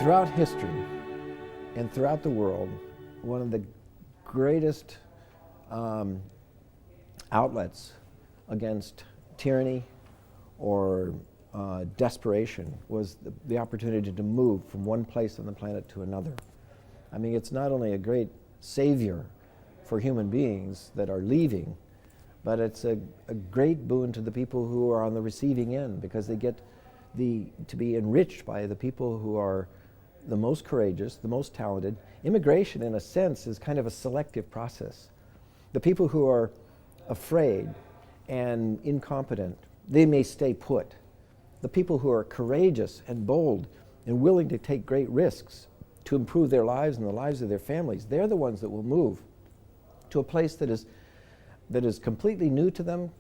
Throughout history and throughout the world, one of the greatest outlets against tyranny or desperation was the opportunity to move from one place on the planet to another. I mean, it's not only a great savior for human beings that are leaving, but it's a great boon to the people who are on the receiving end, because they get to be enriched by the people who are the most courageous, the most talented. Immigration, in a sense, is kind of a selective process. The people who are afraid and incompetent, they may stay put. The people who are courageous and bold and willing to take great risks to improve their lives and the lives of their families, they're the ones that will move to a place that is completely new to them,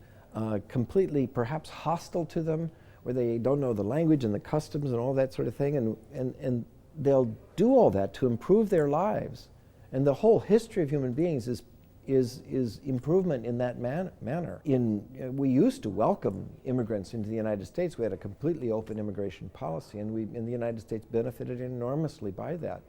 completely perhaps hostile to them, where they don't know the language and the customs and all that sort of thing, and they'll do all that to improve their lives. And the whole history of human beings is improvement in that manner. We used to welcome immigrants into the United States. We had a completely open immigration policy, and we in the United States benefited enormously by that.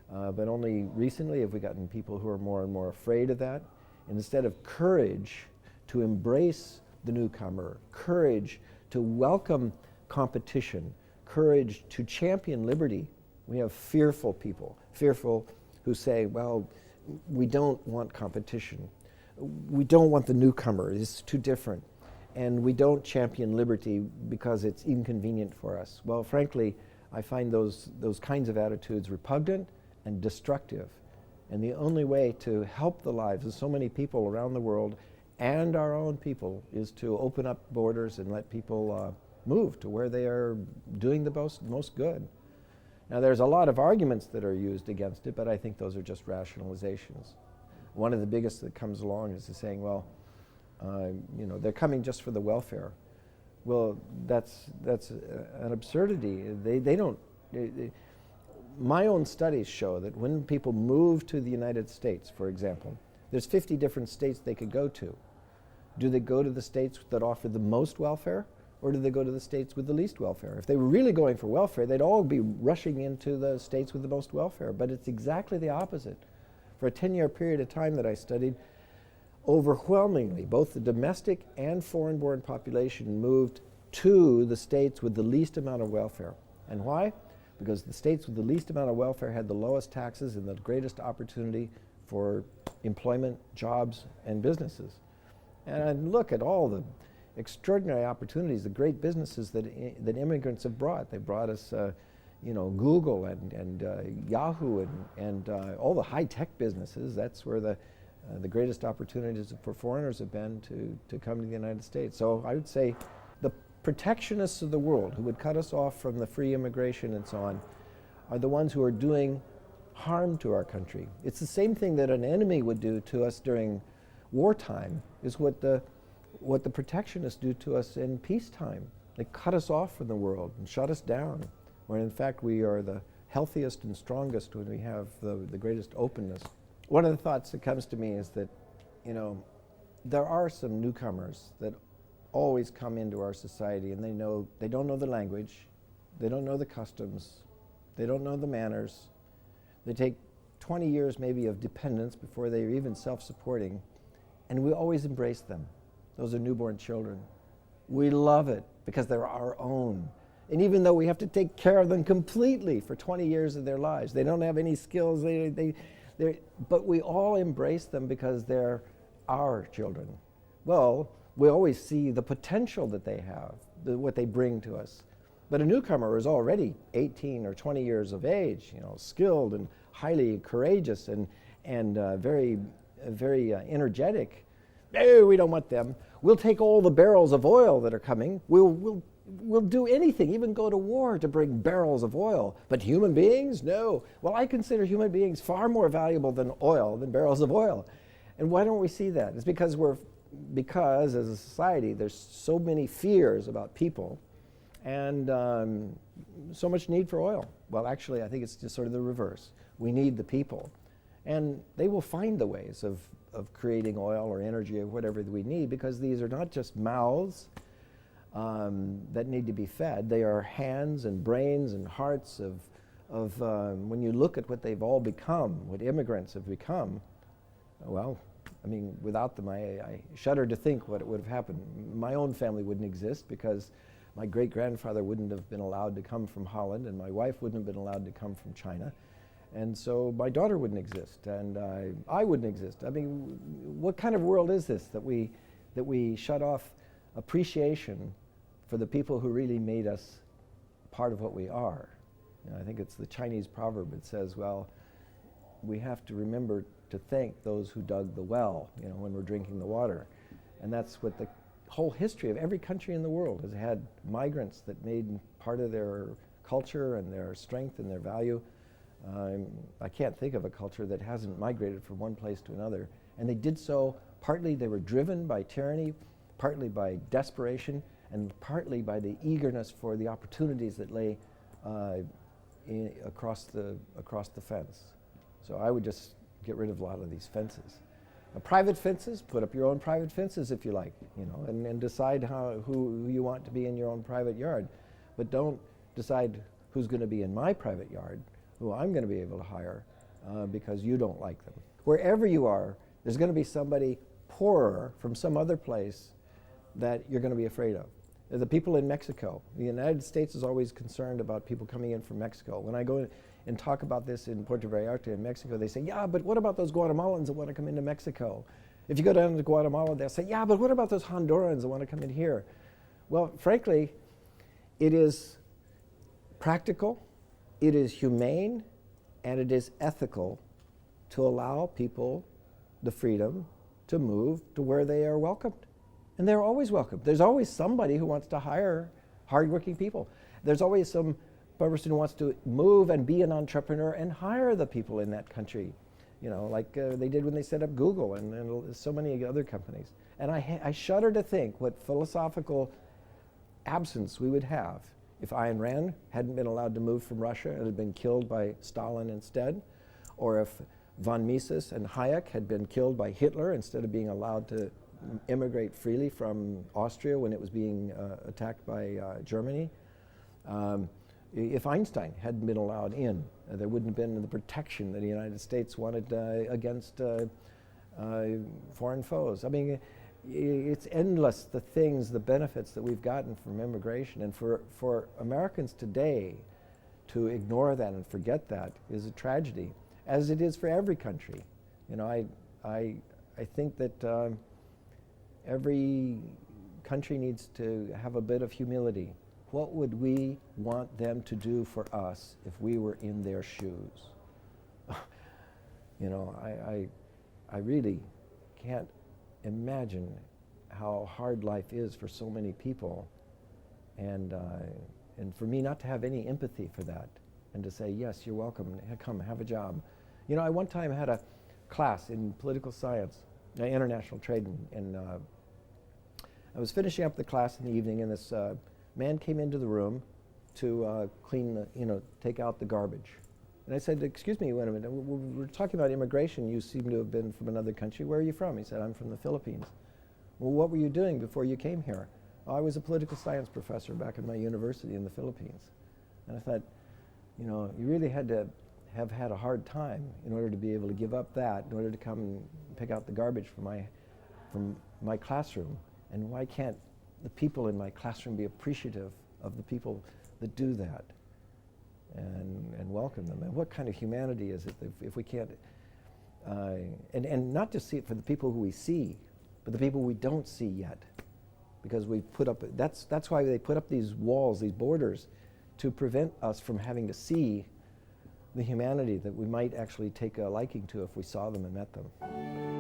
But only recently have we gotten people who are more and more afraid of that. And instead of courage to embrace the newcomer, courage to welcome competition, courage to champion liberty, we have fearful people, fearful who say, well, we don't want competition. We don't want the newcomer, it's too different. And we don't champion liberty because it's inconvenient for us. Well, frankly, I find those kinds of attitudes repugnant and destructive. And the only way to help the lives of so many people around the world and our own people is to open up borders and let people move to where they are doing the most good. Now, there's a lot of arguments that are used against it, but I think those are just rationalizations. One of the biggest that comes along is saying, well, they're coming just for the welfare. Well, that's an absurdity. They don't. My own studies show that when people move to the United States, for example, there's 50 different states they could go to. Do they go to the states that offer the most welfare, or do they go to the states with the least welfare? If they were really going for welfare, they'd all be rushing into the states with the most welfare, but it's exactly the opposite. For a 10-year period of time that I studied, overwhelmingly, both the domestic and foreign-born population moved to the states with the least amount of welfare. And why? Because the states with the least amount of welfare had the lowest taxes and the greatest opportunity for employment, jobs, and businesses. And look at all the extraordinary opportunities, the great businesses that immigrants have brought. They brought us, Google and Yahoo and all the high-tech businesses. That's where the greatest opportunities for foreigners have been to come to the United States. So I would say the protectionists of the world who would cut us off from the free immigration and so on are the ones who are doing harm to our country. It's the same thing that an enemy would do to us during wartime is what the protectionists do to us in peacetime. They cut us off from the world and shut us down, when in fact we are the healthiest and strongest when we have the greatest openness. One of the thoughts that comes to me is that, there are some newcomers that always come into our society, and they don't know the language, they don't know the customs, they don't know the manners. They take 20 years maybe of dependence before they're even self-supporting, and we always embrace them. Those are newborn children. We love it because they're our own. And even though we have to take care of them completely for 20 years of their lives, they don't have any skills, but we all embrace them because they're our children. Well, we always see the potential that they have, what they bring to us. But a newcomer is already 18 or 20 years of age, skilled and highly courageous and very energetic. No, we don't want them. We'll take all the barrels of oil that are coming. We'll do anything, even go to war to bring barrels of oil. But human beings? No. Well, I consider human beings far more valuable than barrels of oil. And why don't we see that? It's because as a society, there's so many fears about people and so much need for oil. Well, actually, I think it's just sort of the reverse. We need the people. And they will find the ways of creating oil or energy or whatever we need, because these are not just mouths that need to be fed. They are hands and brains and hearts of when you look at what they've all become, what immigrants have become, well, I mean, without them, I shudder to think what would have happened. My own family wouldn't exist because my great-grandfather wouldn't have been allowed to come from Holland, and my wife wouldn't have been allowed to come from China. And so my daughter wouldn't exist, and I wouldn't exist. I mean, what kind of world is this that we shut off appreciation for the people who really made us part of what we are? You know, I think it's the Chinese proverb. It says, well, we have to remember to thank those who dug the well, you know, when we're drinking the water. And that's what the whole history of every country in the world has had, migrants that made part of their culture and their strength and their value. I can't think of a culture that hasn't migrated from one place to another. And they did so, partly they were driven by tyranny, partly by desperation, and partly by the eagerness for the opportunities that lay across the fence. So I would just get rid of a lot of these fences. Private fences, put up your own private fences if you like, you know, and decide who you want to be in your own private yard. But don't decide who's going to be in my private yard, who I'm going to be able to hire because you don't like them. Wherever you are, there's going to be somebody poorer from some other place that you're going to be afraid of. The people in Mexico. The United States is always concerned about people coming in from Mexico. When I go and talk about this in Puerto Vallarta in Mexico, they say, yeah, but what about those Guatemalans that want to come into Mexico? If you go down to Guatemala, they'll say, yeah, but what about those Hondurans that want to come in here? Well, frankly, it is practical, it is humane, and it is ethical to allow people the freedom to move to where they are welcomed. And they're always welcome. There's always somebody who wants to hire hardworking people. There's always some person who wants to move and be an entrepreneur and hire the people in that country, you know, like they did when they set up Google and so many other companies. And I shudder to think what philosophical absence we would have if Ayn Rand hadn't been allowed to move from Russia and had been killed by Stalin instead, or if von Mises and Hayek had been killed by Hitler instead of being allowed to immigrate freely from Austria when it was being attacked by Germany. If Einstein hadn't been allowed in, there wouldn't have been the protection that the United States wanted against foreign foes. I mean, it's endless, the things, the benefits that we've gotten from immigration. And for Americans today to ignore that and forget that is a tragedy, as it is for every country. You know, I think that every country needs to have a bit of humility. What would we want them to do for us if we were in their shoes? You know, I really can't imagine how hard life is for so many people, and for me not to have any empathy for that, and to say, yes, you're welcome, come, have a job. You know, I one time had a class in political science, international trade, and I was finishing up the class in the evening, and this man came into the room to clean, take out the garbage. And I said, excuse me, wait a minute, we're talking about immigration. You seem to have been from another country. Where are you from? He said, I'm from the Philippines. Well, what were you doing before you came here? Oh, I was a political science professor back at my university in the Philippines. And I thought, you know, you really had to have had a hard time in order to be able to give up that, in order to come and pick out the garbage from my classroom. And why can't the people in my classroom be appreciative of the people that do that and welcome them? And what kind of humanity is it if we can't, and not just see it for the people who we see, but the people we don't see yet, because we've put up, that's why they put up these walls, these borders, to prevent us from having to see the humanity that we might actually take a liking to if we saw them and met them.